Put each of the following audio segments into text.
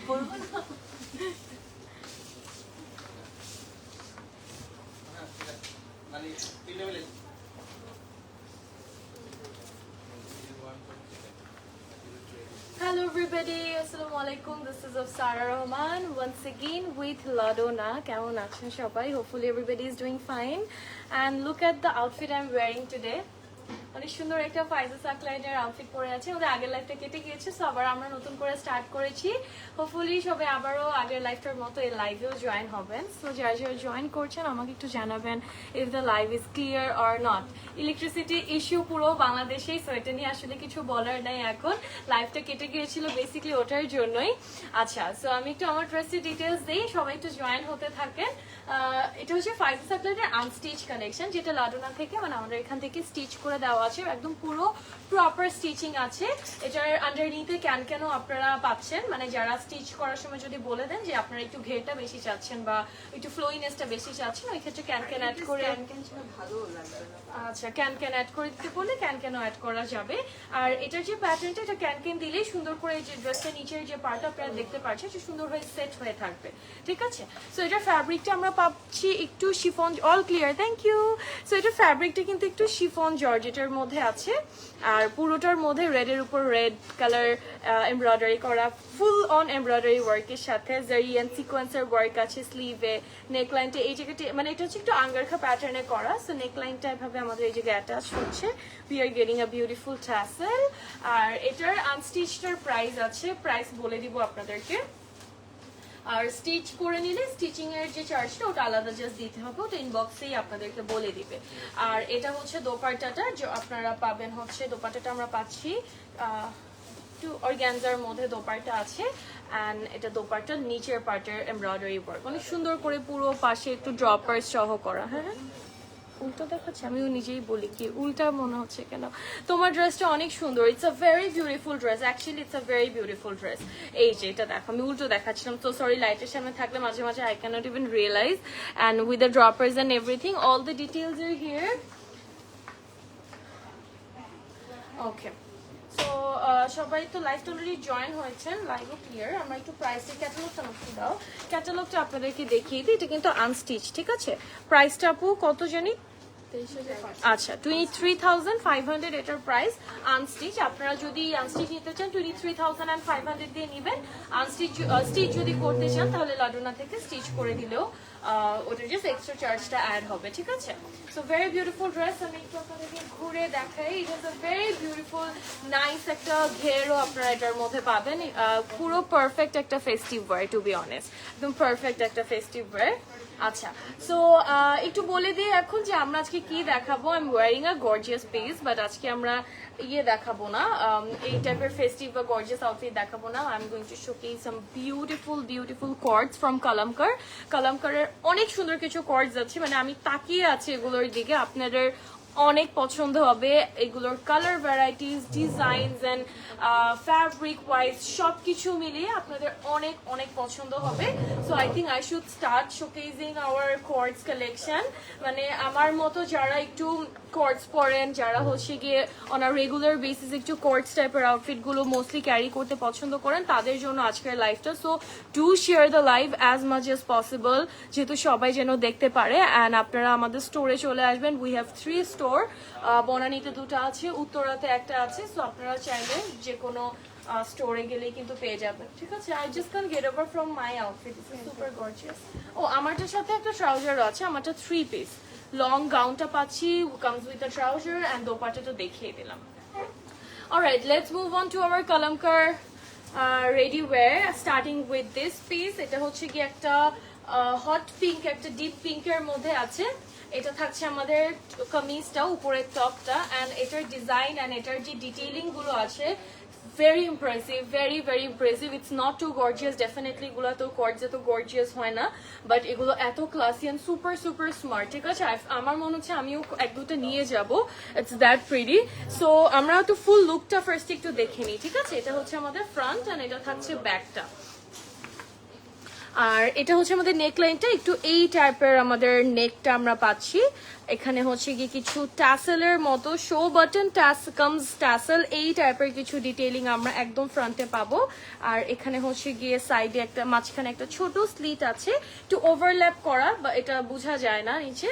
বলবো না Hello everybody, Assalamualaikum. This is Afsara Rahman once again with Ladona. কেমন আছেন সবাই? Hopefully everybody is doing fine. And look at the outfit I'm wearing today. অনেক সুন্দর একটা ফাইজা সাকলাইনের আউটফিট পরে আছে। ওদের আগের লাইফটা কেটে গিয়েছে, সো আবার আমরা নতুন করে স্টার্ট করেছি। হোপফুলি সবাই আবারও আগের লাইফটার মতো এই লাইভেও জয়েন হবেন। সো যারা যারা জয়েন করছেন আমাকে একটু জানাবেন if the live is clear or not. Electricity issue পুরো বাংলাদেশেই, সো এটা নিয়ে আসলে কিছু বলার নাই এখন। লাইভটা কেটে গিয়েছিল বেসিক্যালি ওটার জন্যই। আচ্ছা, সো আমি একটু আমার ড্রেসের ডিটেলস দিই, সবাই একটু জয়েন হতে থাকেন। এটা হচ্ছে ফাইজা সাকলাইনের আনস্টিচ কালেকশন, যেটা লাডোনা থেকে মানে আমাদের এখান থেকে স্টিচ করে দেওয়া আছে, একদম পুরো প্রপার স্টিচিং আছে। এটার আন্ডারনিতে ক্যানও আপনারা পাচ্ছেন, মানে যারা স্টিচ করার সময় যদি বলে দেন যে আপনারা একটু ঘেরটা বেশি চাচ্ছেন বা একটু ফ্লোইনেসটা বেশি চাচ্ছেন, ওই ক্ষেত্রে ক্যান অ্যাড করে ভালো লাগবে। আচ্ছা, ক্যান অ্যাড করে দিতে বললে ক্যানও অ্যাড করা যাবে। আর এটার যে প্যাটার্নটা, এটা ক্যান দিলেই সুন্দর করে যে ড্রেসটা নিচের যে পার্টটা আপনারা দেখতে পাচ্ছেন সে সুন্দর হয়ে সেট হয়ে থাকবে, ঠিক আছে। সো এটার ফ্যাব্রিকটা আমরা পাচ্ছি একটু chiffon, all clear, thank you. So এটার ফ্যাব্রিকটা কিন্তু একটু শিফন জর্জেটের মধ্যে আছে, আর পুরোটার মধ্যে রেডের উপর রেড কালার এমব্রয়ডারি করা, ফুল অন এমব্রয়ডারি ওয়ার্কের সাথে জারি অ্যান্ড সিকোয়েন্সের ওয়ার্ক আছে স্লিভে, নেকলাইনটা এই জায়গাটি মানে এটা হচ্ছে একটু আঙ্গারখা প্যাটার্নে করা। সো নেকলাইনটা এভাবে আমাদের এই জায়গায় অ্যাটাচ হচ্ছে, we are getting a beautiful tassel. আর এটার আনস্টিচটার প্রাইস আছে, প্রাইস বলে দিব আপনাদেরকে। আর স্টিচ করে নিলে স্টিচিং এর যে চার্জটা ওটা আলাদা জাস্ট দিতে হবে, ওটা ইনবক্সেই আপনাদেরকে বলে দিবে। আর এটা হচ্ছে দোপাট্টাটা, আপনারা পাবেন হচ্ছে দোপাট্টাটা আমরা পাচ্ছি একটু অর্গানজার মধ্যে দোপাট্টা আছে, অ্যান্ড এটা দোপাট্টার নিচের পার্টের এমব্রয়ডারি ওয়ার্ক অনেক সুন্দর করে পুরো পাশে একটু ড্রপার্স সহ করা। হ্যাঁ, উল্টো দেখাচ্ছে, আমিও নিজেই বলি কি উল্টা মনে হচ্ছে কেন। তোমার ড্রেসটা অনেক সুন্দর, it's a very beautiful dress, actually it's a very beautiful dress. এই যে এটা দেখো, আমি উল্টো দেখাচ্ছিলাম, তো সরি, লাইটের সামনে থাকলে মাঝে মাঝে I can't even realise. And with the droppers and everything, all the details are here. Okay, so সবাই তো লাইভটা অলরেডি জয়েন হয়েছেন, লাইভও ক্লিয়ার। আমরা একটু প্রাইসের ক্যাটালগটা আমাকে দাও, ক্যাটালগটা আপনাদেরকে দেখিয়ে দিই। এটা কিন্তু আনস্টিচ, ঠিক আছে। প্রাইসটা আপু কত জানি? আচ্ছা, 23,500 এটার প্রাইস আনস্টিচ। আপনারা যদি আনস্টিচ নিতে চান 23,500 দিয়ে নেবেন। আনস্টিচ স্টিচ যদি করতে চান তাহলে লাডোনা থেকে স্টিচ করে দিলেও ওটা জাস্ট এক্সট্রা চার্জটা অ্যাড হবে, ঠিক আছে। সো ভেরি বিউটিফুল ড্রেস, আমি একটু আপনাদেরকে ঘুরে দেখাই। It is a very beautiful nice একটা ঘেরও আপনারা এটার মধ্যে পাবেন। পুরো পারফেক্ট একটা festive wear, to be honest, একদম পারফেক্ট একটা ফেস্টিভ ওয়্যার। আচ্ছা, সো একটু বলে দিই এখন যে আমরা আজকে কি দেখাবো। I am wearing a gorgeous piece, but আজকে আমরা দেখাবো না, এই টাইপের ফেস্টিভ বা গর্জিয়াস আউটফিট দেখাবো না। I am going to showcase some beautiful co-ords from কালামকারের অনেক সুন্দর কিছু কর্ডস আছে, মানে আমি তাকিয়ে আছি এগুলোর দিকে, আপনাদের অনেক পছন্দ হবে। এগুলোর colour varieties, designs and fabric wise সব কিছু মিলিয়ে আপনাদের অনেক অনেক পছন্দ হবে। So I think I should start showcasing our co-ords collection. মানে আমার মতো যারা একটু কর্ডস পরেন, যারা হচ্ছে গিয়ে অন আ রেগুলার বেসিস একটু কর্ডস টাইপের আউটফিটগুলো মোস্টলি ক্যারি করতে পছন্দ করেন, তাদের জন্য আজকের লাইভটা। So do share the live as much as possible, যেহেতু সবাই যেন দেখতে পারে। অ্যান্ড আপনারা আমাদের স্টোরে চলে আসবেন। উই হ্যাভ 3 স্টোর, বনানীতে 2টা আছে, উত্তরাতে একটা আছে। সো আপনারা চাইলে যে কোনো স্টোরে গেলেই কিন্তু পেয়ে যাবেন, ঠিক আছে। I just can get over from my outfit, it's super gorgeous. ও, আমারটার সাথে একটা ট্রাউজারও আছে, আমারটা 3 পিস লং গাউনটা পাচ্ছি, comes with a trouser and দোপাট্টাটা দেখিয়ে দিলাম। Alright, let's move on to our কালামকার ready wear, starting with this piece. এটা হচ্ছে কি একটা হট পিঙ্ক, একটা ডিপ পিঙ্কের মধ্যে আছে। এটা থাকছে আমাদের কামিজটা, উপরের টপটা, অ্যান্ড এটার ডিজাইন অ্যান্ড এটার যে ডিটেইলিং গুলো আছে very impressive, very impressive. It's not too gorgeous, definitely এগুলো তো কর্ডস এত গর্জিয়াস হয় না, বাট এগুলো এত ক্লাসি এন্ড সুপার স্মার্ট, ঠিক আছে। আমার মনে হচ্ছে আমিও এক দুটো নিয়ে যাব, ইটস দ্যাট প্রিটি। সো আমরা তো ফুল লুকটা ফার্স্ট একটু দেখে নিই, ঠিক আছে। এটা হচ্ছে আমাদের ফ্রন্ট অ্যান্ড এটা থাকছে ব্যাকটা। আর এটা হচ্ছে আমাদের নেকলাইনটা, একটু এই টাইপের আমাদের নেকটা আমরা পাচ্ছি। এখানে হচ্ছে কি কিছু ট্যাসেলের মতো শো বাটন কামস ট্যাসেল এই টাইপের কিছু ডিটেইলিং আমরা একদম ফ্রন্টে পাবো। আর এখানে হচ্ছে গিয়ে সাইডে একটা মাঝখানে একটা ছোট স্লিট আছে, একটু ওভারল্যাপ করা বা এটা বোঝা যায় না নিচে।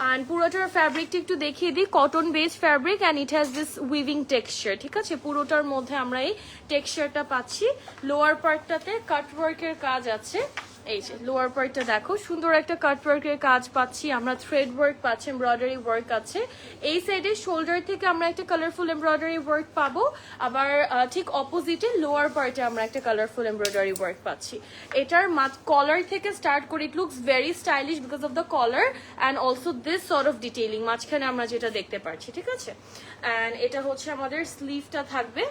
আর পুরোটার ফ্যাব্রিকটা একটু দেখিয়ে দিই, cotton based fabric and it has this weaving texture, ঠিক আছে? পুরোটার মধ্যে আমরা এই টেক্সচারটা পাচ্ছি। লোয়ার পার্টটাতে কাটওয়ার্কের কাজ আছে, এই যে লোয়ার পার্টটা দেখো সুন্দর একটা কাটওয়ার্কের কাজ পাচ্ছি আমরা, থ্রেড ওয়ার্ক পাচ্ছি, এমব্রয়ডারি ওয়ার্ক আছে। এই সাইডে শোল্ডার থেকে আমরা একটা কালারফুল এমব্রয়ডারি ওয়ার্ক পাবো, আবার ঠিক অপোজিটে লোয়ার পার্টে আমরা একটা কালারফুল এমব্রয়ডারি ওয়ার্ক পাচ্ছি। এটার কলার থেকে স্টার্ট করে it looks very stylish because of the collar and also this sort of detailing মাঝখানে আমরা যেটা দেখতে পাচ্ছি, ঠিক আছে? অ্যান্ড এটা হচ্ছে আমাদের স্লিভটা থাকবে,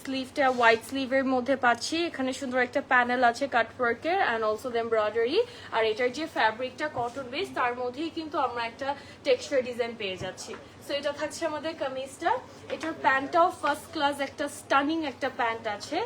স্লিভটা হোয়াইট স্লিভের মধ্যে পাচ্ছি। এখানে সুন্দর একটা প্যানেল আছে কাটওয়ার্কের অ্যান্ড অলসো দ্য এমব্রয়ডারি। আর এটার যে ফ্যাব্রিকটা কটন বেস তার মধ্যেই কিন্তু আমরা একটা টেক্সচার ডিজাইন পেয়ে যাচ্ছি। সো এটা থাকছে আমাদের কামিজটা। এটার প্যান্টটাও ফার্স্ট ক্লাস একটা স্টানিং একটা প্যান্ট আছে,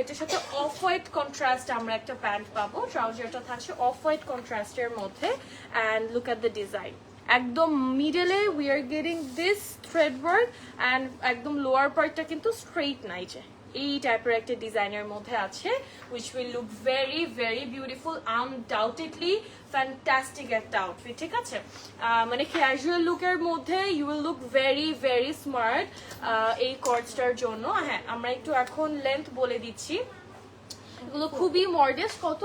এটার সাথে অফ হোয়াইট কন্ট্রাস্ট আমরা একটা প্যান্ট পাবো। ট্রাউজারটা থাকছে অফ হোয়াইট কন্ট্রাস্টের মধ্যে and look at the design, একদম মিডলে we are getting this thread work and একদম লোয়ার পার্টটা কিন্তু স্ট্রেইট নাই, যে এই টাইপের একটা ডিজাইনের মধ্যে আছে which will look very very beautiful, undoubtedly fantastic একটা আউটফিট, ঠিক আছে? মানে ক্যাজুয়াল লুকের মধ্যে you will look very very smart এই কর্ডসটার জন্য। হ্যাঁ, আমরা একটু এখন লেন্থ বলে দিচ্ছি, এগুলো খুবই মডেস্ট। কত?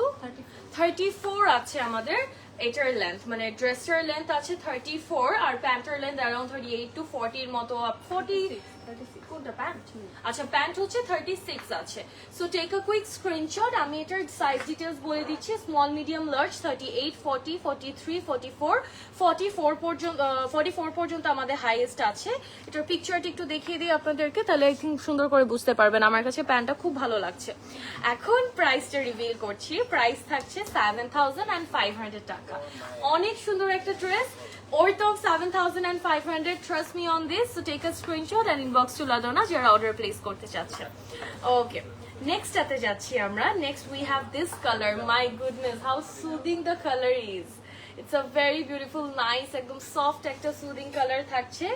34 আছে আমাদের এটার লেন্থ, মানে ড্রেসের লেন্থ আছে 34 আর প্যান্টের লেন্থ অ্যারাউন্ড 38 to 40 এর মতো। 40 কোনটা প্যান্ট? আচ্ছা, প্যান্ট হচ্ছে 36 আছে। So take a quick screenshot. আমি এটার সাইজ ডিটেইলস বলে দিচ্ছি, স্মল মিডিয়াম লার্জ 38 40 43 44 44 পর্যন্ত 44 পর্যন্ত আমাদের হাইয়েস্ট আছে। এটার পিকচারটা একটু দেখিয়ে দিই আপনাদেরকে, তাহলে আই থিঙ্ক সুন্দর করে বুঝতে পারবেন। আমার কাছে প্যান্টটা খুব ভালো লাগছে। এখন প্রাইসটা রিভিল করছি, প্রাইস থাকছে 7500 টাকা। অনেক সুন্দর একটা dress, worth of 7500. Trust me on this. So take a screenshot and inbox to Ladona যারা অর্ডার প্লেস করতে চাচ্ছেন। ওকে, নেক্সট এতে যাচ্ছি আমরা। Next we have this color. My goodness, how soothing the color is. It's a very beautiful, nice, একদম soft একটা soothing color থাকছে।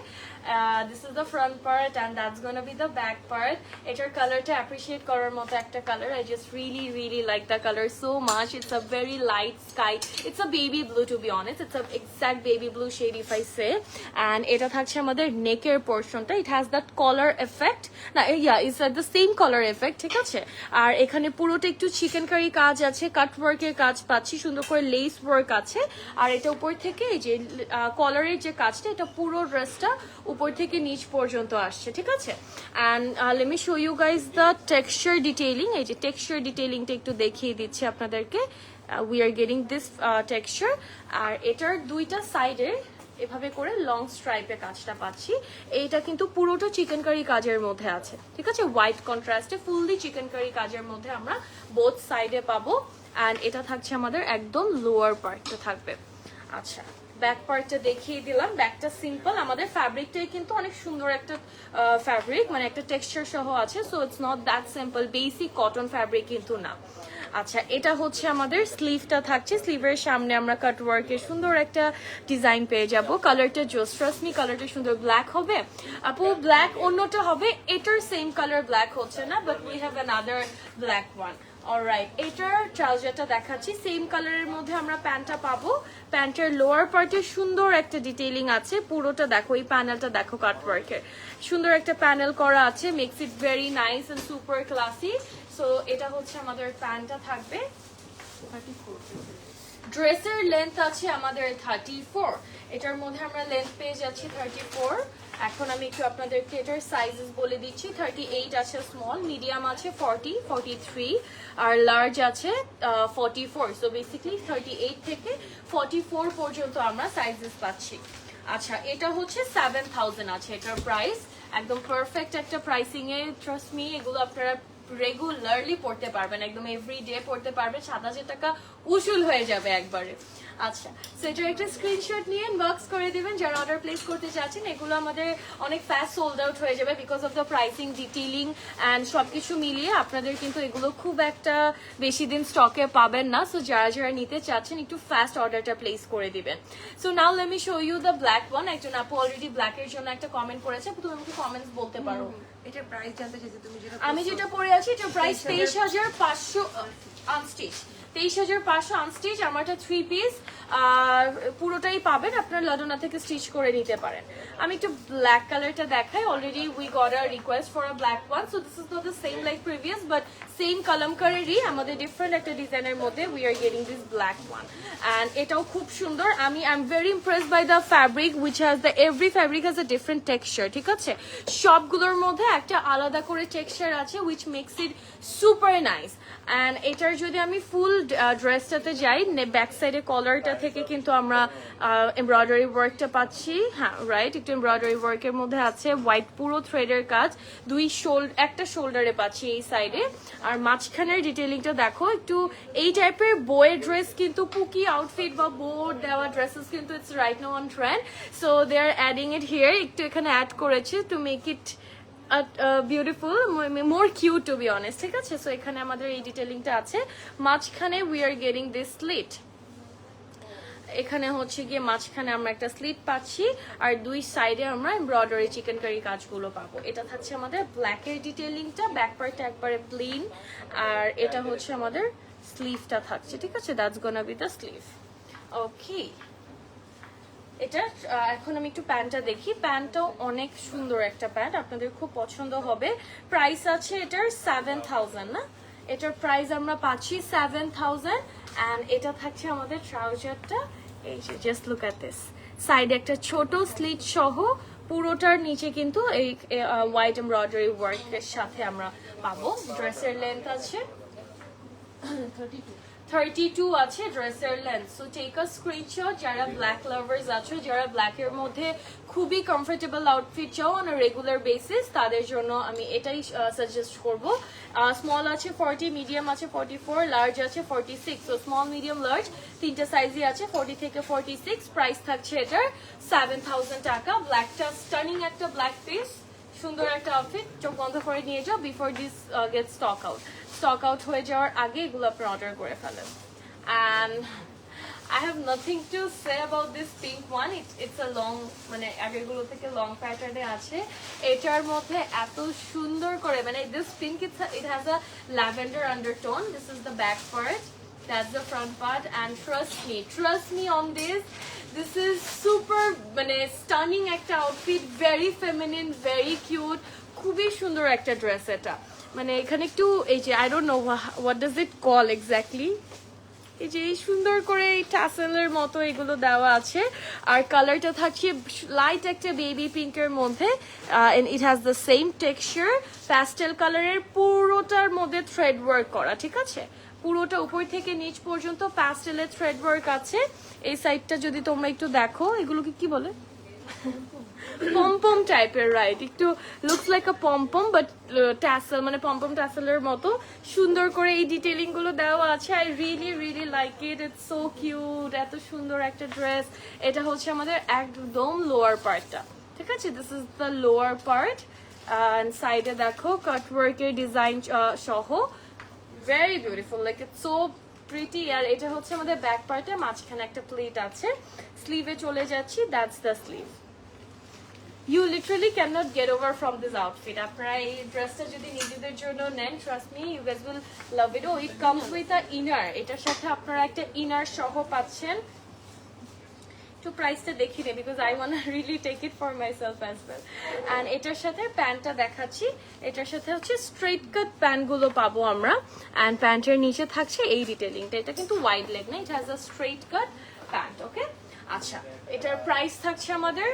This is the front part and that's gonna be the back part. এটার কালারটা appreciate করার মতো একটা colour. I just really like the color so much. It's a very light sky. It's a baby blue, to be honest. It's a exact baby blue shade if I say. And এটা থাকছে আমাদের নেকের পোর্শনটা। It has that collar effect. না, yeah, it's the same collar effect, ঠিক আছে? আর এখানে পুরোটা একটু চিকেন কারি কাজ আছে, কাট ওয়ার্কের কাজ পাচ্ছি, সুন্দর করে লেস ওয়ার্ক আছে। আর এটা উপর থেকে এই যে কলারের যে কাজটা, এটা পুরো ড্রেসটা উপর থেকে নিচ পর্যন্ত আসছে, ঠিক আছে? And let me show you guys the texture detailing. এই যে টেক্সচার ডিটেইলিংটা একটু দেখিয়ে দিচ্ছি আপনাদেরকে। We are getting this texture. আর এটার দুইটা সাইডে এভাবে করে লং স্ট্রাইপে কাজটা পাচ্ছি। এইটা কিন্তু পুরোটা চিকেন কারি কাজের মধ্যে আছে, ঠিক আছে? হোয়াইট কন্ট্রাস্টে ফুললি চিকেন কারি কাজের মধ্যে আমরা বোথ সাইডে পাবো। অ্যান্ড এটা থাকছে আমাদের একদম লোয়ার পার্টটা থাকবে। আচ্ছা, ব্যাক পার্টটা দেখিয়ে দিলাম। ব্যাকটা সিম্পল, আমাদের ফ্যাব্রিকটাই কিন্তু অনেক সুন্দর একটা ফ্যাব্রিক, মানে একটা টেক্সচার সহ আছে। So it's not that simple, basic cotton fabric কিন্তু না। আচ্ছা, এটা হচ্ছে আমাদের স্লিভটা থাকছে। স্লিভের সামনে আমরা কাট ওয়ার্কের সুন্দর একটা ডিজাইন পেয়ে যাব। কালারটা জোস, ট্রাস্ট মি, কালারটা সুন্দর ব্ল্যাক হবে। আপু ব্ল্যাক অন্যটা হবে, এটার সেম কালার ব্ল্যাক হচ্ছে না, but we have another black one. Alright, এটার ট্রাউজারটা দেখাচ্ছি, সেম কালারের মধ্যে আমরা প্যান্টটা পাবো। প্যান্টের লোয়ার পার্টে সুন্দর একটা ডিটেইলিং আছে, পুরোটা দেখো, এই প্যানেলটা দেখো, কাটওয়ার্কের সুন্দর একটা প্যানেল করা আছে, makes it very nice and super classy. So এটা হচ্ছে আমাদের প্যান্টটা থাকবে। ড্রেসের লেন্থ আছে আমাদের 34, এটার মধ্যে আমরা লেন্থ পেয়ে যাচ্ছি 34। এখন আমি একটু আপনাদেরকে এটার সাইজেস বলে দিচ্ছি। 38 আছে স্মল, মিডিয়াম আছে 40, 43 আর লার্জ আছে 44। সো বেসিক্যালি 38 থেকে 44 পর্যন্ত আমরা সাইজেস পাচ্ছি। আচ্ছা, এটা হচ্ছে 7000 আছে এটার প্রাইস, একদম পারফেক্ট একটা প্রাইসিং এ। ট্রাস্ট মি, এগুলো আপনারা রেগুলারলি পড়তে পারবেন, একদম এভরিডে পড়তে পারবেন, ৭,০০০ টাকা উসুল হয়ে যাবে একবারে। আচ্ছা, সো এটার একটা স্ক্রিনশট নিয়ে ইনবক্স করে দিবেন যারা অর্ডার প্লেস করতে চাচ্ছেন। এগুলো আমাদের অনেক ফাস্ট সোল্ড আউট হয়ে যাবে because of the pricing, detailing and সবকিছু মিলিয়ে আপনাদের কিন্তু এগুলো খুব একটা বেশি দিন স্টকে পাবেন না। সো যারা যারা নিতে চাচ্ছেন একটু ফাস্ট অর্ডারটা প্লেস করে দিবেন। So now let me show you the black one. একজন আপু অলরেডি ব্ল্যাকের জন্য একটা কমেন্ট করেছে, তুমি আমাকে কমেন্টস বলতে পারো। এটা প্রাইস জানতে চাইছি তুমি যেটা আমি যেটা পরে আছি এটার প্রাইস 23,500 আনস্টিচ, 23,500 আনস্টিচ। আমারটা 3 পিস পুরোটাই পাবেন, আপনার লডনা থেকে স্টিচ করে নিতে পারেন। আমি একটু ব্ল্যাক কালারটা দেখাই। Already we got a request for a black one, so this is not the same like previous but same কালামকারেরই আমাদের ডিফারেন্ট একটা ডিজাইনের মধ্যে we are getting this black one and এটাও খুব সুন্দর। I am very impressed by the fabric which has the every fabric has a different texture, ঠিক আছে? সবগুলোর মধ্যে একটা আলাদা করে টেক্সচার আছে which makes it super nice. And এটার যদি আমি ফুল ড্রেসটাতে যাই, ব্যাক সাইডে কলারটা থেকে কিন্তু আমরা এমব্রয়ডারি ওয়ার্কটা পাচ্ছি। হ্যাঁ রাইট, একটু এমব্রয়ডারি ওয়ার্কের মধ্যে আছে, হোয়াইট পুরো থ্রেডের কাজ, একটা শোল্ডারে পাচ্ছি এই সাইডে। আর মাঝখানের ডিটেলিংটা দেখো, একটু এই টাইপের বয়ের ড্রেস কিন্তু পুকি আউটফিট বা বো দেওয়া ড্রেসেস কিন্তু it's right now on trend, so they are adding it here, একটু এখানে অ্যাড করেছে to make it beautiful, more cute to be honest, ঠিক আছে? সো এখানে আমাদের এই ডিটেলিংটা আছে। মাঝখানে we are getting this slit, এখানে হচ্ছে গিয়ে মাঝখানে আমরা একটা স্লিট পাচ্ছি আর দুই সাইডে আমরা এমব্রয়ডারি চিকেন কারি কাজগুলো পাবো। এটা থাকছে আমাদের ব্ল্যাকের ডিটেলিংটা, ব্যাক পার্টটা একবারে প্লেন, আর এটা হচ্ছে আমাদের স্লিভটা থাকছে, ঠিক আছে? That's gonna be the sleeve. Okay, এটা এখন আমি একটু প্যান্টটা দেখি। প্যান্টটাও অনেক সুন্দর একটা প্যান্ট, আপনাদের খুব পছন্দ হবে। প্রাইস আছে এটার 7,000 না? এটার প্রাইস আমরা পাচ্ছি 7,000 অ্যান্ড এটা থাকছে আমাদের ট্রাউজারটা। এই যে জাস্ট লুক অ্যাট দিস, সাইডে একটা ছোট স্লিট সহ পুরোটার নিচে কিন্তু এই হোয়াইট এমব্রয়ডারি ওয়ার্কের সাথে আমরা পাবো। ড্রেসের লেন্থ আছে 32 আছে ড্রেসের length. So take a screenshot যারা ব্ল্যাক লাভার্স আছো, যারা ব্ল্যাকের মধ্যে খুবই কমফোর্টেবল আউটফিট চাও অন রেগুলার বেসিস, তাদের জন্য আমি এটাই সাজেস্ট করব। স্মল আছে 40, মিডিয়াম আছে 44, লার্জ আছে 46। সো স্মল, মিডিয়াম, লার্জ তিনটা সাইজই আছে, 40 থেকে 46। প্রাইস থাকছে এটার 7,000 টাকা। ব্ল্যাকটা স্টানিং একটা ব্ল্যাক পিস, সুন্দর একটা আউটফিট, চোখ বন্ধ করে নিয়ে যাও before this get stock out. Stock out হয়ে যাওয়ার আগে এগুলো আপনি অর্ডার করে ফেলেন। And I have nothing to say about this pink one. It's a long, মানে আগেরগুলো থেকে লং প্যাটার্নে আছে। এটার মধ্যে এত সুন্দর করে, মানে this pink it has a lavender undertone. This is the back part, that's the front part, and trust me on this. This is super মানে stunning একটা outfit, very feminine, very cute, খুবই সুন্দর একটা ড্রেস এটা। মানে এখানে একটু এই যে I don't know what does it call exactly, এই যে সুন্দর করে এই টাসেলের মতো এগুলো দেওয়া আছে। আর কালারটা থাকছে লাইট একটা বেবি পিঙ্কের মধ্যে, it has the same texture, pastel কালারের, পুরোটার মধ্যে থ্রেড ওয়ার্ক করা, ঠিক আছে? পুরোটা উপর থেকে নিচ পর্যন্ত প্যাস্টেলের থ্রেড ওয়ার্ক আছে। এই সাইডটা যদি তোমরা একটু দেখো, এগুলোকে কি বলে, পমপম টাইপের, রাইট? একটু looks like a pompom but tassel, মানে পমপম ট্যাসেলের মতো সুন্দর করে এই ডিটেইলিং গুলো দেওয়া আছে। I really like it, it's so cute, এত সুন্দর একটা ড্রেস। এটা হচ্ছে আমাদের একদম লোয়ার পার্টটা, ঠিক আছে? This is the lower part, and সাইডে দেখো কাটওয়ার্কের ডিজাইন সহ, very beautiful, like it's so pretty. আর এটা হচ্ছে আমাদের ব্যাক পার্টে, মাঝখানে একটা প্লেট আছে। স্লিভে চলে যাচ্ছি, that's the sleeve. You literally cannot get over from this outfit. আপনারা এই ড্রেসটা যদি নিজেদের জন্য নেন, trust me, you guys will love it. Oh, it comes with a inner. এটার সাথে আপনারা একটা ইনার সহ পাচ্ছেন। একটু প্রাইসটা দেখি নে, because I want to really take it for myself as well. And এটার সাথে প্যান্টটা দেখাচ্ছি। এটার সাথে হচ্ছে স্ট্রেট কাট প্যান্টগুলো পাবো আমরা, and প্যান্টের নিচে থাকছে এই ডিটেইলিংটা। এটা কিন্তু ওয়াইড লেগ না, it has a straight cut pant, okay? আচ্ছা, এটার প্রাইস থাকছে আমাদের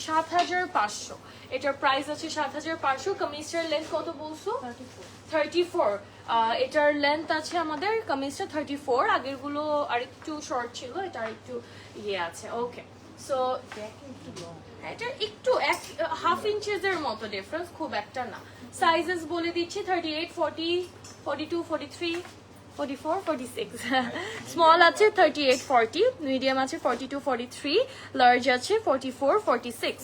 7,500। এটার প্রাইস আছে 7,500। কামিজটার লেন্থ কত বলছো? 34। এটার লেন্থ আছে আমাদের কামিজটা 34, আগেরগুলো আরেকটু শর্ট ছিল, এটা আরেকটু ইয়ে আছে। ওকে, সো এটা একটু হাফ ইঞ্চেসের মতো ডিফারেন্স, খুব একটা না। সাইজেস বলে দিচ্ছি 38, 40, 42, 43, 44, 46 স্মল আছে 38, 40, মিডিয়াম আছে 42, 43, লার্জ আছে 44, 46।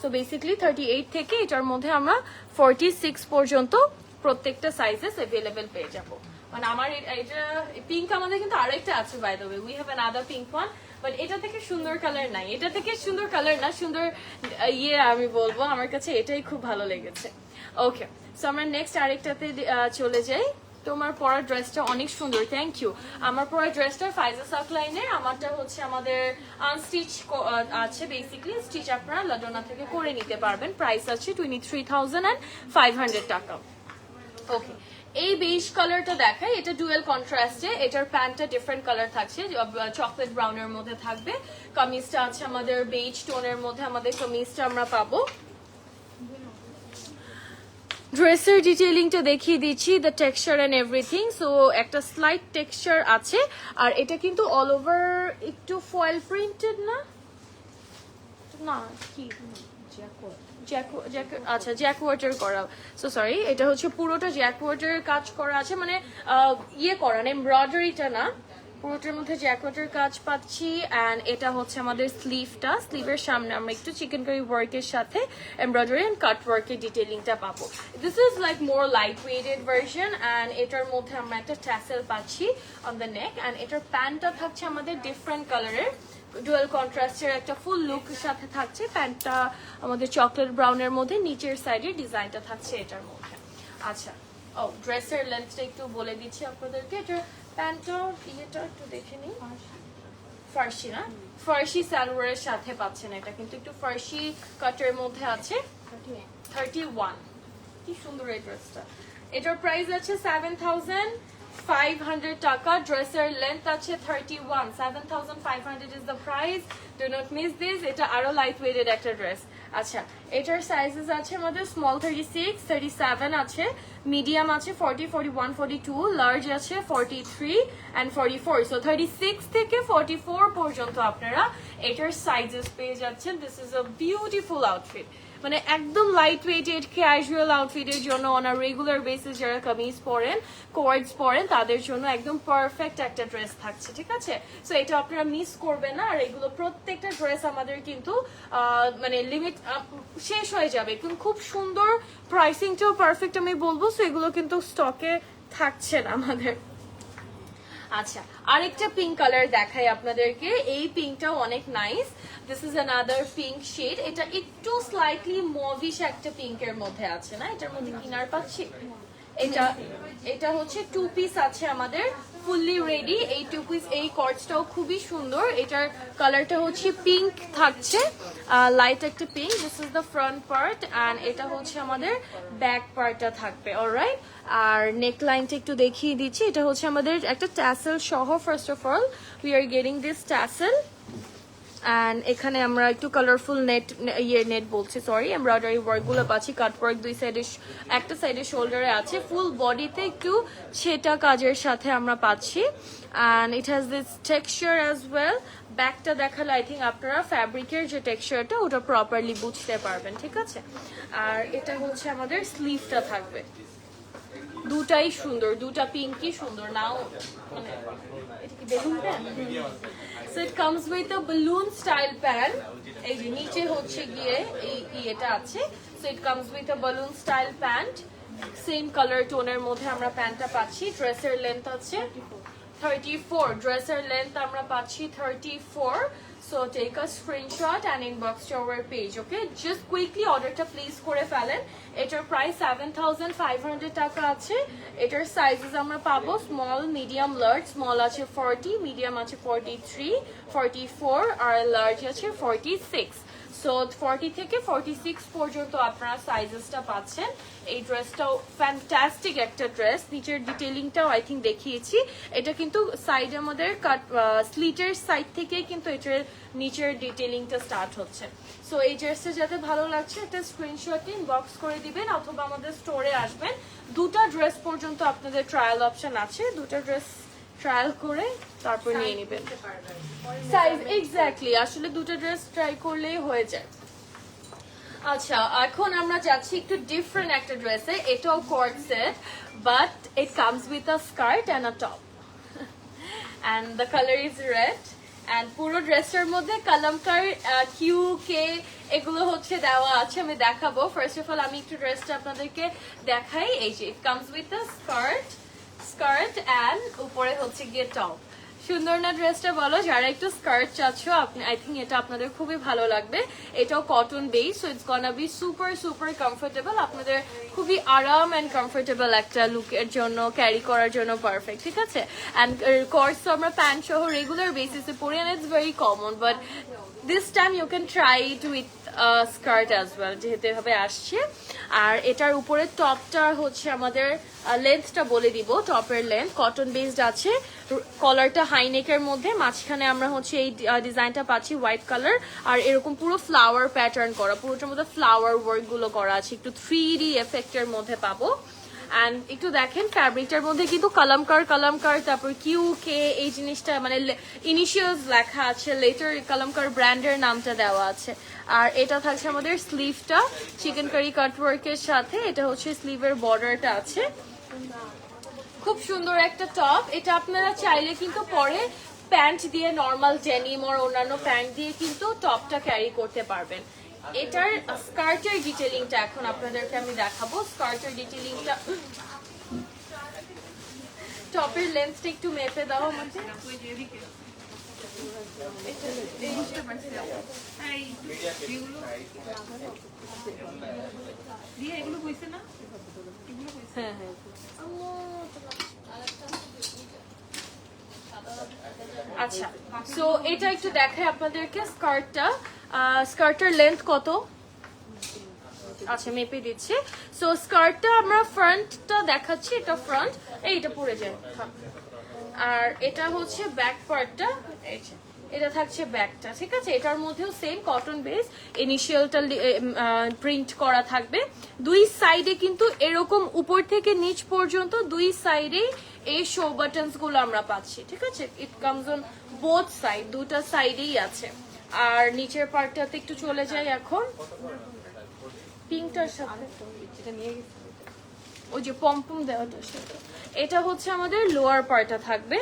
সো বেসিক্যালি 38 থেকে এটার মধ্যে আমরা 46 পর্যন্ত প্রত্যেকটা সাইজেস অ্যাভেলেবেল পেয়ে যাব। মানে আমার এটা পিঙ্ক আমাদের কিন্তু আরেকটা আছে, by the way we have another pink one, but এটা থেকে সুন্দর কালার নাই, এটা থেকে সুন্দর কালার না, সুন্দর আমি বলবো আমার কাছে এটাই খুব ভালো লেগেছে। ওকে, সো আমরা নেক্সট আরেকটাতে চলে যাই। তোমার পরা ড্রেসটা অনেক সুন্দর, থ্যাংক ইউ। আমার পরা ড্রেসটা ফাইজা সাক লাইনের, আমারটা হচ্ছে আমাদের আনস্টিচ আছে, বেসিক্যালি স্টিচ আপনারা লাডোনা থেকে করে নিতে পারবেন। প্রাইস আছে 23,500 টাকা। ওকে, এই বেজ কালারটা দেখাই, এটা ডুয়েল কন্ট্রাস্টে, এটার প্যান্টটা ডিফারেন্ট কালার থাকছে, চকলেট ব্রাউনের মধ্যে থাকবে। কামিজটা আছে আমাদের বেজ টোনের মধ্যে, আমাদের কামিজটা আমরা পাবো। ড্রেসের ডিটেইলিংটা দেখিয়ে দিচ্ছি, the texture and everything. So একটা স্লাইট টেক্সচার আছে, আর এটা কিন্তু অল ওভার একটু ফয়েল প্রিন্টেড না, না কি আচ্ছা জ্যাকওয়ার্টার করা, সো সরি, এটা হচ্ছে পুরোটা জ্যাকওয়ার্টার কাজ করা আছে, মানে করা এমব্রয়ডারিটা না, পুরোটার মধ্যে জ্যাকওয়ার্টার কাজ পাচ্ছি। অ্যান্ড এটা হচ্ছে আমাদের স্লিভটা, স্লিভের সামনে আমরা একটু চিকেন কারি ওয়ার্কের সাথে এমব্রয়ডারি অ্যান্ড কাট ওয়ার্কের ডিটেইলিংটা পাবো। This is like more light weighted version, and এটার মধ্যে আমরা একটা ট্যাসেল পাচ্ছি অন দ্য নেক, অ্যান্ড এটার প্যান্টটা থাকছে আমাদের ডিফারেন্ট কালারের, ডুয়েল কন্ট্রাস্টের একটা ফুল লুক সাথে থাকছে। প্যান্টটা আমাদের চকলেট ব্রাউনের মধ্যে, নিচের সাইডে ডিজাইনটা থাকছে এটার মধ্যে। আচ্ছা, ও ড্রেসের লেন্থটা একটু বলে দিচ্ছি আপনাদেরকে। এটার প্যান্টটা একটু দেখে নিই, ফার্সি না, ফার্সি সালোয়ারের সাথে পাচ্ছেন, এটা কিন্তু একটু ফার্সি কাটের মধ্যে আছে। 31, কি সুন্দর এই ড্রেসটা। এটার প্রাইস আছে 7,500 টাকা। ড্রেসের লেন্থ আছে 31, 7,500 is the price, do not miss this. এটা আরো লাইট ওয়েটেড একটা ড্রেস। আচ্ছা, এটার সাইজেস আছে আমাদের স্মল 36, 37 আছে, মিডিয়াম আছে 40, 41, 42, লার্জ আছে 43 and 44। সো 36 থেকে 44 পর্যন্ত আপনারা এটার সাইজেস পেয়ে যাচ্ছেন। This is a beautiful outfit, মানে একদম লাইট ওয়েটেড ক্যাজুয়াল আউটফিটের জন্য, অন আ রেগুলার বেসিস যারা কামিজ পরেন, কোয়ার্ডস পরেন, তাদের জন্য একদম পারফেক্ট একটা ড্রেস থাকছে, ঠিক আছে? সো এটা আপনারা মিস করবেন না। আর এগুলো প্রত্যেকটা ড্রেস আমাদের কিন্তু মানে লিমিট শেষ হয়ে যাবে, কিন্তু খুব সুন্দর, প্রাইসিংটাও পারফেক্ট আমি বলবো। সো এগুলো কিন্তু স্টকে থাকছে না আমাদের। আচ্ছা, আরেকটা পিঙ্ক কালার দেখাই আপনাদেরকে, এই পিঙ্কটাও অনেক nice. This is another pink shade, এটা একটু স্লাইটলি মভিশ একটা পিঙ্কের মধ্যে আছে না, এটার মধ্যে কিনার পাচ্ছি। এটা হচ্ছে 2 পিস আছে আমাদের, ফুললি রেডি। এই 2 পিস, এই কর্ডসটাও খুবই সুন্দর। এটার কালারটা হচ্ছে পিঙ্ক থাকছে, লাইট একটা pink. This is the front part, and এটা হচ্ছে আমাদের ব্যাক পার্টটা থাকবে, অলরাইট। আর নেক লাইনটা একটু দেখিয়ে দিচ্ছি, এটা হচ্ছে আমাদের একটা ট্যাসেল সহ। First of all we are getting this tassel, and এখানে আমরা একটু কালারফুল নেট বলছি, সরি, এমব্রয়ডারি ওয়ার্কগুলো পাচ্ছি। কাট ওয়ার্ক দুই সাইডে, একটা সাইডে শোল্ডারে আছে, ফুল বডিতে একটু ছেটা কাজের সাথে আমরা পাচ্ছি। And it has this texture as well. ব্যাকটা দেখালে আই থিঙ্ক আপনারা ফ্যাব্রিকের যে টেক্সচারটা ওটা প্রপারলি বুঝতে পারবেন, ঠিক আছে? আর এটা হচ্ছে আমাদের স্লিভটা থাকবে, দুটাই সুন্দর, দুটা পিঙ্কই সুন্দর। নাও মানে এটা কি balloon pant? So it comes with a balloon style pant. এই যে নিচে হচ্ছে গিয়ে এই ইয়েটা আছে। So it comes with a balloon style pant, same colour টোনের মধ্যে আমরা প্যান্টটা পাচ্ছি। ড্রেসের লেন্থ আছে 34, ড্রেসের লেন্থ আমরা পাচ্ছি 34। So take a screenshot and inbox to our page, okay? Just quickly orderটা প্লিজ করে ফেলেন। এটার প্রাইস 7,500 টাকা আছে। এটার সাইজেস আমরা পাবো স্মল, মিডিয়াম, লার্জ। স্মল আছে 40, মিডিয়াম আছে 43, 44, আর লার্জ আছে 46। সো 40 থেকে 46 পর্যন্ত আপনারা সাইজেসটা পাচ্ছেন। এই ড্রেসটাও ফ্যান্টাস্টিক একটা ড্রেস। নিচের ডিটেইলিংটাও আই থিঙ্ক দেখিয়েছি। এটা কিন্তু সাইড আমাদের কাট স্লিটের সাইড থেকেই কিন্তু এটার নিচের ডিটেইলিংটা স্টার্ট হচ্ছে। সো এই ড্রেসটা যাতে ভালো লাগছে একটা স্ক্রিনশট ইনবক্স করে দিবেন, অথবা আমাদের স্টোরে আসবেন। দুটা ড্রেস পর্যন্ত আপনাদের ট্রায়াল অপশন আছে, দুটা ড্রেস ট্রায়াল করে তারপর নিয়ে নেবেন সাইজ এক্স্যাক্টলি আসলে দুটো ড্রেস ট্রাই করলেই হয়ে যায় আচ্ছা এখন আমরা যাচ্ছি একটু ডিফারেন্ট একটা ড্রেসে এটাও cord set but it comes with a skirt and a top and the colour is red and পুরো ড্রেসটার মধ্যে কালামকার কিউ কে এগুলো হচ্ছে দেওয়া আছে আমি দেখাবো ফার্স্ট অফ অল আমি একটু ড্রেসটা আপনাদেরকে দেখাই এই যে it comes with a skirt and উপরে হচ্ছে গিয়ে টপ সুন্দর না ড্রেসটা বলো যারা একটু স্কার্ট চাচ্ছ আপনি আই থিঙ্ক এটা আপনাদের খুবই ভালো লাগবে এটাও cotton base so it's গনা be super super comfortable আপনাদের খুবই আরাম এন্ড কমফোর্টেবল একটা লুকের জন্য ক্যারি করার জন্য পারফেক্ট ঠিক আছে এন্ড কোর্স তো আমরা প্যান্ট সহ রেগুলার বেসিসে পরি and it's very common but this time you can try it with skirt as well যেহেতু এভাবে আসছে আর এটার উপরে টপটা হচ্ছে আমাদের লেন্থটা বলে দিব টপের লেন্থ কটন বেসড আছে কলারটা হাইনেকের মধ্যে মাঝখানে আমরা হচ্ছে এই ডিজাইনটা পাচ্ছি হোয়াইট কালার আর এরকম পুরো ফ্লাওয়ার প্যাটার্ন করা পুরোটার মধ্যে ফ্লাওয়ার ওয়ার্ক গুলো করা আছে একটু 3D এফেক্টের মধ্যে পাবো এন্ড একটু দেখেন ফ্যাব্রিকটার মধ্যে কিন্তু কালামকার তারপর কিউ কে এই জিনিসটা মানে ইনিশিয়ালস লেখা আছে লেটার কালামকার ব্র্যান্ডের নামটা দেওয়া আছে আর এটা থাকছে আমাদের স্লিভটা চিকেন কারি কাটওয়ার্কের সাথে এটা হচ্ছে স্লিভের বর্ডারটা আছে খুব সুন্দর একটা টপ এটা আপনারা চাইলে কিন্তু পরে প্যান্ট দিয়ে নর্মাল ডেনিম আর অন্যান্য প্যান্ট দিয়ে কিন্তু টপটা ক্যারি করতে পারবেন এটার স্কার্টের ডিটেইলিংটা এখন আপনাদেরকে আমি দেখাবো স্কার্টের ডিটেইলিংটা টপের লেন্থটা একটু মেপে দাও আমাকে হ্যাঁ হ্যাঁ আচ্ছা সো এটা একটু দেখাই আপনাদেরকে স্কার্টের লেন্থ কত আচ্ছা মেপে দিচ্ছি সো স্কার্টটা আমরা ফ্রন্টটা দেখাচ্ছি এটা ফ্রন্ট এইটা পরে যায় আর এটা হচ্ছে ব্যাক পার্টটা এই যে এটা থাকছে ব্যাকটা ঠিক আছে এটার মধ্যেও সেম কটন বেস ইনিশিয়ালটা প্রিন্ট করা থাকবে দুই সাইডে কিন্তু এরকম উপর থেকে নিচ পর্যন্ত দুই সাইডে এই শো বাটনস গুলো আমরা পাচ্ছি ঠিক আছে it comes on both side দুটো সাইডেই আছে আর নিচের পার্টটাতে একটু চলে যাই এখন পিঙ্কটার সাথে ওই যে পম্পম দেওয়াটার সাথে এটা হচ্ছে আমাদের লোয়ার পার্টটা থাকবে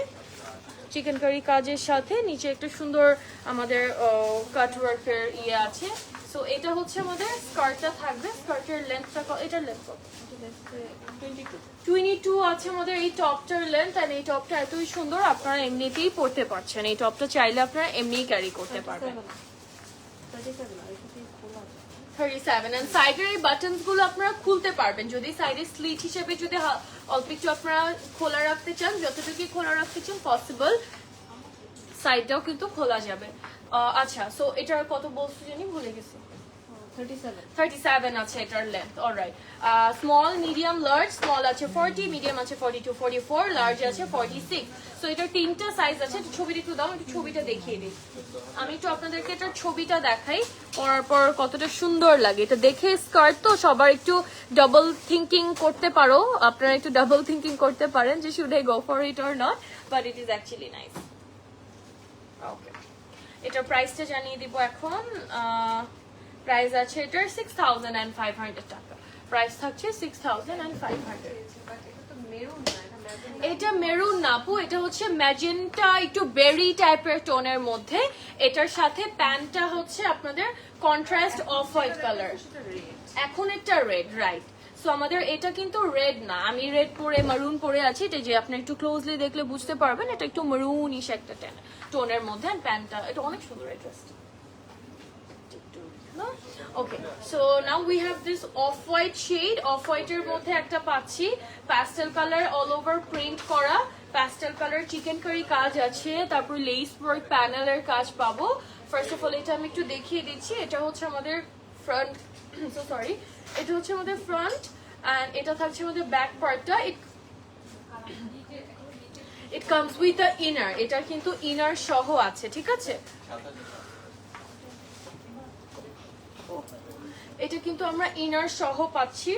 চিকেন কারি কাজের সাথে নিচে একটা সুন্দর আমাদের কাটওয়ার্কের ইয়ে আছে সো এটা হচ্ছে আমাদের স্কার্টটা থাকবে স্কার্টের লেন্থটা এটার লেন্থ 22 আছে আমাদের এই টপটার লেন্থ আর এই টপটা এতই সুন্দর আপনারা এমনিতেই পরতে পারছেন এই টপটা চাইলে আপনারা এমনিই ক্যারি করতে পারবেন 37 and সাইডের এই বাটনস গুলো আপনারা খুলতে পারবেন যদি সাইডে স্লিট হিসেবে যদি অল্প একটু আপনারা খোলা রাখতে চান যতটুকু খোলা রাখতে চান পসিবল সাইডটাও কিন্তু খোলা যাবে আচ্ছা সো এটার কত বলছি জানি ভুলে গেছি 37 আছে এটার length alright small medium large small আছে 40 মিডিয়াম আছে 42 44 লার্জ আছে 46 সো এটার তিনটা সাইজ আছে ছবিটা একটু দাও একটু ছবিটা দেখিয়ে দিই আমি একটু আপনাদেরকে এটার ছবিটা দেখাই পরার পর কতটা সুন্দর লাগে এটা দেখে স্কার্ট তো সবার একটু ডাবল থিংকিং করতে পারো আপনারা একটু ডাবল থিংকিং করতে পারেন যে should I go for it or not but it is actually nice okay এটার প্রাইসটা জানিয়ে দিব এখন প্রাইস আছে এটার 6500 টাকা প্রাইস থাকছে 6500 এটা মেরুন না আপু এটা হচ্ছে ম্যাজেন্টা একটু বেরি টাইপের টোনের মধ্যে এটার সাথে প্যান্টটা হচ্ছে আপনাদের কন্ট্রাস্ট অফ হোয়াইট কালার এখন এটা রেড রাইট সো আমাদের এটা কিন্তু রেড না আমি রেড পরে মারুন পরে আছি এটা যে আপনি একটু ক্লোজলি দেখলে বুঝতে পারবেন এটা একটু মারুনিশ একটা টোনের মধ্যে প্যান্টটা এটা অনেক সুন্দর এই ড্রেসটা Okay, so now we have this off-white shade. Off-white এর মধ্যে একটা পাচ্ছি pastel color all over print করা pastel color chicken curry কাজ আছে তারপর lace work panel এর কাজ পাবো first of all এটা আমি একটু দেখিয়ে দিচ্ছি এটা হচ্ছে আমাদের front so sorry এটা হচ্ছে আমাদের front and এটা থাকছে আমাদের back partটা it comes with the inner এটা কিন্তু inner সহ আছে ঠিক আছে এটা কিন্তু আমরা ইনার সহ পাচ্ছি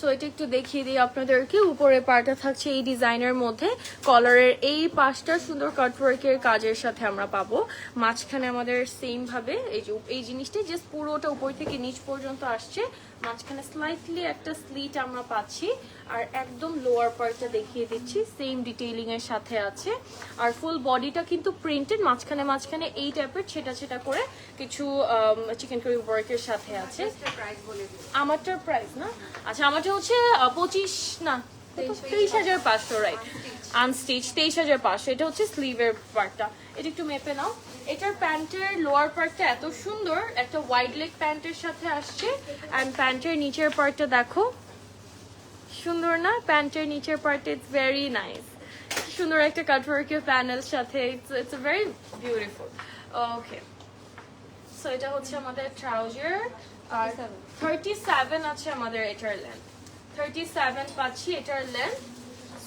সো এটা একটু দেখিয়ে দিই আপনাদেরকে। উপরে পার্টটা থাকছে এই ডিজাইনের মধ্যে, কলারের এই পাশটা সুন্দর কাটওয়ার্কের কাজের সাথে আমরা পাবো। মাঝখানে আমাদের সেম ভাবে এই জিনিসটা জাস্ট পুরোটা উপর থেকে নিচ পর্যন্ত আসছে, মাঝখানে স্লাইটলি একটা স্লিট আমরা পাচ্ছি, আর একদম লোয়ার পার্টটা দেখিয়ে দিচ্ছি সেম ডিটেইলিং এর সাথে আছে। আর ফুল বডিটা কিন্তু প্রিন্টেড, মাঝখানে মাঝখানে এই টাইপের ছেটা ছেটা করে কিছু চিকেন কারি ওয়ার্কের সাথে আছে। প্রাইস বলে দিই। আমারটার প্রাইস না, আচ্ছা আমারটা হচ্ছে 25 না 23,500, রাইট, আনস্টিচ 23,500। এটা হচ্ছে স্লিভের পার্টটা, এটা একটু মেপে নাও। এটার প্যান্টের লোয়ার পার্টটা এত সুন্দর, একটা ওয়াইড লেগ প্যান্টের সাথে আসছে। অ্যান্ড প্যান্টের নিচের পার্টটা দেখো, সুন্দর না? প্যান্টের নিচের পার্টটা ইটস ভেরি নাইস, সুন্দর একটা কাটওয়ার্কের প্যানেল সাথে, it's very beautiful. Okay, so এটা হচ্ছে আমাদের ট্রাউজার। আর 37 আছে আমাদের এটার লেন্থ, 37 পাচ্ছি এটার লেন্থ।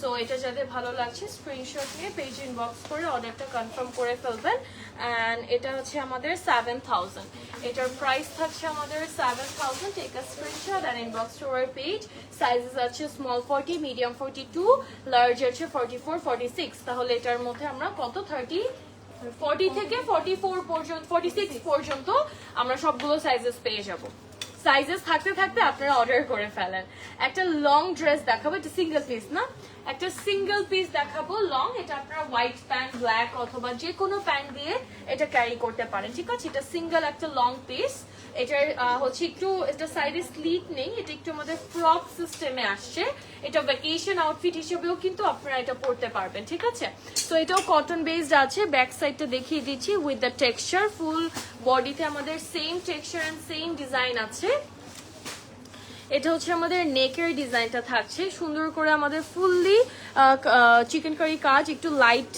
সো এটা যাদের ভালো লাগছে স্ক্রিনশট নিয়ে পেজ ইনবক্স করে অর্ডারটা কনফার্ম করে ফেলবেন। অ্যান্ড এটা হচ্ছে আমাদের 7000, এটার প্রাইস থাকছে আমাদের 7000। Take a screenshot and inbox to our page. Sizes আছে স্মল 40, মিডিয়াম 42, লার্জ আছে 44, 46। তাহলে এটার মধ্যে আমরা কত 40 থেকে 44 পর্যন্ত, 46 পর্যন্ত আমরা সবগুলো সাইজেস পেয়ে যাব। সাইজেস থাকতে থাকতে আপনারা অর্ডার করে ফেলেন। একটা লং ড্রেস দেখাবো, এটা সিঙ্গেল পিস না, একটা সিঙ্গেল পিস দেখাবো লং। এটা আপনারা হোয়াইট প্যান্ট, ব্ল্যাক অথবা যে কোনো প্যান্ট দিয়ে এটা ক্যারি করতে পারেন, ঠিক আছে? এটা সিঙ্গেল একটা লং পিস। এটার হচ্ছে একটু, এটা সাইডে স্লিট নেই, এটা একটু আমাদের ফ্রক সিস্টেমে আসছে। এটা ভ্যাকেশন আউটফিট হিসেবেও কিন্তু আপনারা এটা পরতে পারবেন, ঠিক আছে? তো এটাও কটন বেসড আছে। ব্যাক সাইডটা দেখিয়ে দিচ্ছি উইথ দ্য টেক্সচার, ফুল বডিতে আমাদের same texture and same design আছে। এটা হচ্ছে আমাদের নেকের ডিজাইনটা থাকছে সুন্দর করে, আমাদের ফুললি চিকেন কারি কাজ, একটু লাইট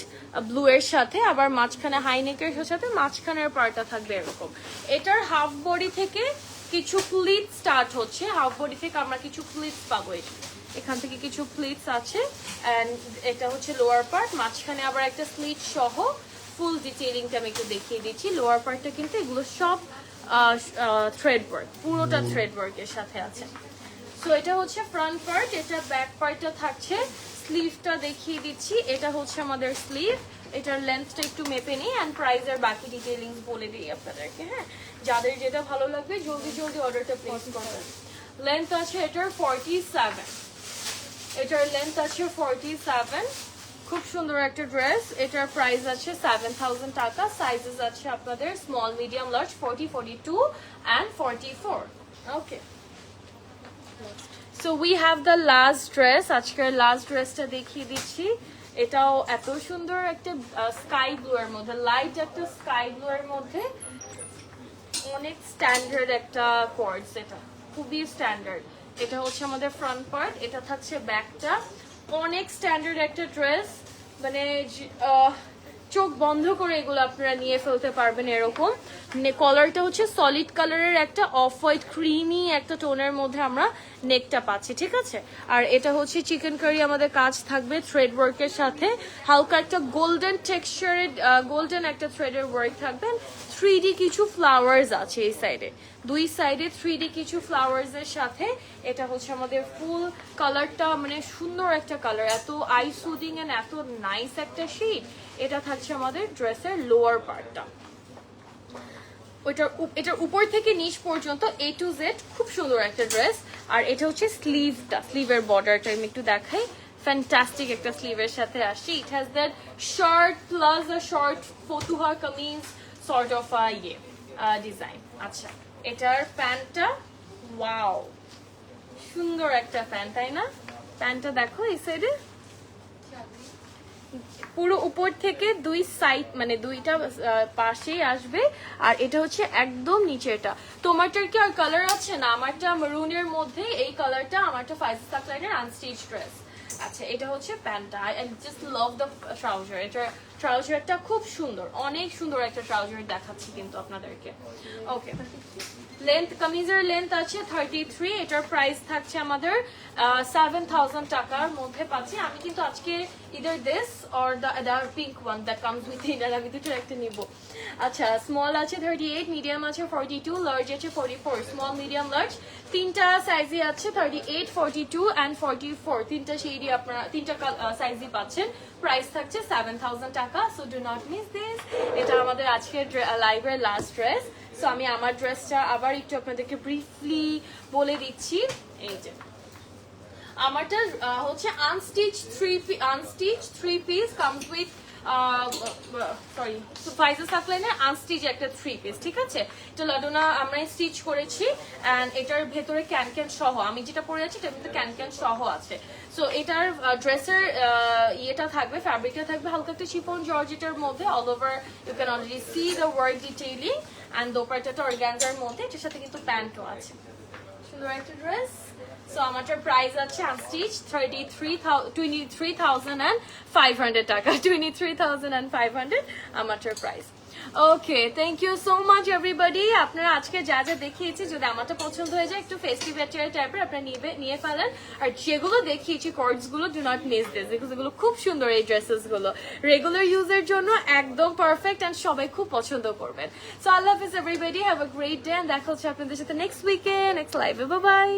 ব্লু এর সাথে, আবার মাঝখানে হাই নেকের সাথে মাঝখানের পার্টটা থাকবে এরকম। এটার হাফ বডি থেকে কিছু প্লিট স্টার্ট হচ্ছে, হাফ বডি থেকে আমরা কিছু প্লিটস পাবো। এখান থেকে কিছু প্লিটস আছে। অ্যান্ড এটা হচ্ছে লোয়ার পার্ট, মাঝখানে আবার একটা স্লিট সহ ফুল ডিটেইলিংটা আমি একটু দেখিয়ে দিচ্ছি। লোয়ার পার্টটা কিন্তু এগুলো সব থ্রেড ওয়ার্ক, পুরোটা থ্রেড ওয়ার্কের সাথে আছে। সো এটা হচ্ছে ফ্রন্ট পার্ট, এটা ব্যাক পার্টটা থাকছে। স্লিভটা দেখিয়ে দিচ্ছি, এটা হচ্ছে আমাদের স্লিভ। এটার লেন্থটা একটু মেপে নিই অ্যান্ড প্রাইসের বাকি ডিটেইলিংস বলে দিই আপনাদেরকে। হ্যাঁ, যাদের যেটা ভালো লাগবে জলদি জলদি অর্ডারটা প্লেস করবেন। লেন্থ আছে এটার 47, এটার লেন্থ আছে 47। খুব সুন্দর একটা ড্রেস। এটার প্রাইস আছে 7000 টাকা। সাইজেস আছে আপনাদের small, medium, large, 40, 42 and 44। Okay, so we have the last dress. আজকের লাস্ট ড্রেসটা দেখিয়ে দিচ্ছি। এটাও এত সুন্দর একটা স্কাই ব্লু এর মধ্যে, লাইট একটা স্কাই ব্লু এর মধ্যে, অনেক স্ট্যান্ডার্ড একটা কোয়ার্ডস, এটা খুবই স্ট্যান্ডার্ড। এটা হচ্ছে আমাদের ফ্রন্ট পার্ট, এটা থাকছে ব্যাকটা। অনেক স্ট্যান্ডার্ড একটা ড্রেস, মানে চোখ বন্ধ করে এগুলো আপনারা নিয়ে ফেলতে পারবেন এরকম। কলারটা হচ্ছে সলিড কালারের একটা অফ হোয়াইট ক্রিমি একটা টোনের মধ্যে আমরা নেকটা পাচ্ছি, ঠিক আছে? আর এটা হচ্ছে চিকেন কারি, আমাদের কাজ থাকবে থ্রেড ওয়ার্কের সাথে, হালকা একটা গোল্ডেন টেক্সচারের, গোল্ডেন একটা থ্রেডের ওয়ার্ক থাকবেন। 3D কিছু ফ্লাওয়ার্স আছে এই সাইডে, দুই সাইডে 3D কিছু ফ্লাওয়ার্স এর সাথে। এটা হচ্ছে আমাদের ফুল কালারটা, মানে সুন্দর একটা কালার, এত আই সুদিং এন্ড এত নাইস একটা শেড। এটা থাকছে আমাদের ড্রেসের লোয়ার পার্টটা। এটার উপর থেকে নিচ পর্যন্ত A to Z খুব সুন্দর একটা ড্রেস। আর এটা হচ্ছে স্লিভটা, স্লিভের বর্ডারটা আমি একটু দেখাই। ফ্যান্টাস্টিক একটা স্লিভের সাথে আসছে। It has that shirt plus a short fatua kameez sort of design. আচ্ছা, এটার প্যান্টটা ওয়াও, সুন্দর একটা প্যান্ট, তাই না? প্যান্টটা দেখো এই সাইডে পুরো উপর থেকে দুই সাইড, মানে দুইটা পাশেই আসবে। আর এটা হচ্ছে একদম নিচেটা। তোমারটার কি আর কালার আছে? না, আমারটা মেরুনের মধ্যে এই কালারটা, আমারটা ফাইজেস সাকলাইনের আনস্টিচ ড্রেস। আচ্ছা, এটা হচ্ছে প্যান্টটা। I just love the trouser. এটার ট্রাউজারটা খুব সুন্দর, অনেক সুন্দর একটা ট্রাউজার দেখাচ্ছি কিন্তু আপনাদেরকে। ওকে, লেন্থ কামিজের লেন্থ আছে 33, এটার প্রাইস থাকছে আমাদের 7000 টাকার মধ্যে পাচ্ছি। আমি কিন্তু আজকে either this or the pink one that comes with inner, আমি দুটোর একটা নিব। আচ্ছা, স্মল আছে 38, মিডিয়াম আছে 42, লার্জ আছে 44, স্মল মিডিয়াম লার্জ তিনটা সাইজই আছে 38, 42 অ্যান্ড 44, তিনটা শেডই আপনারা তিনটা সাইজই পাচ্ছেন। প্রাইস থাকছে 7000 টাকা। So do not miss this. এটা আমাদের আজকের লাইভের লাস্ট ড্রেস। সো আমি আমার ড্রেসটা আবার একটু আপনাদেরকে ব্রিফলি বলে দিচ্ছি। এই যে আমারটা হচ্ছে unstitch three piece comes with sorry Faiza সাকলাইনের unstitch একটা 3 পিস, ঠিক আছে? এটা লাডোনা আমরা স্টিচ করেছি অ্যান্ড এটার ভেতরে ক্যান সহ, আমি যেটা পরে আছি এটার ভিতরে ক্যান সহ আছে। সো এটার ড্রেসের ইয়েটা থাকবে, ফ্যাব্রিকটা থাকবে হালকা একটা শিফন জর্জেটের মধ্যে, all over you can already see the work detailing and দোপাট্টাটা অর্গানজার মধ্যে, এটার সাথে কিন্তু প্যান্টও আছে। সুন্দর একটা ড্রেস। সো আমারটার প্রাইস আছে আনস্টিচ 23,500 টাকা, 23,500 আমারটার price. Okay, thank you so much everybody. আপনারা আজকে যা যা দেখিয়েছি, যদি আমারটা পছন্দ হয়ে যায় একটু ফেস্টিভ টাইপের আপনারা নিয়ে ফেলেন। আর যেগুলো দেখিয়েছি কোর্স গুলো ডু নট মিস দিস, যেগুলো খুব সুন্দর এই ড্রেসেস গুলো রেগুলার ইউজের জন্য একদম পারফেক্ট এন্ড সবাই খুব পছন্দ করবেন। সো আল্লাহ হাফেজ everybody, have a great day, দেখা হচ্ছে আপনাদের সাথে নেক্সট উইকে নেক্সট লাইভে। Bye bye.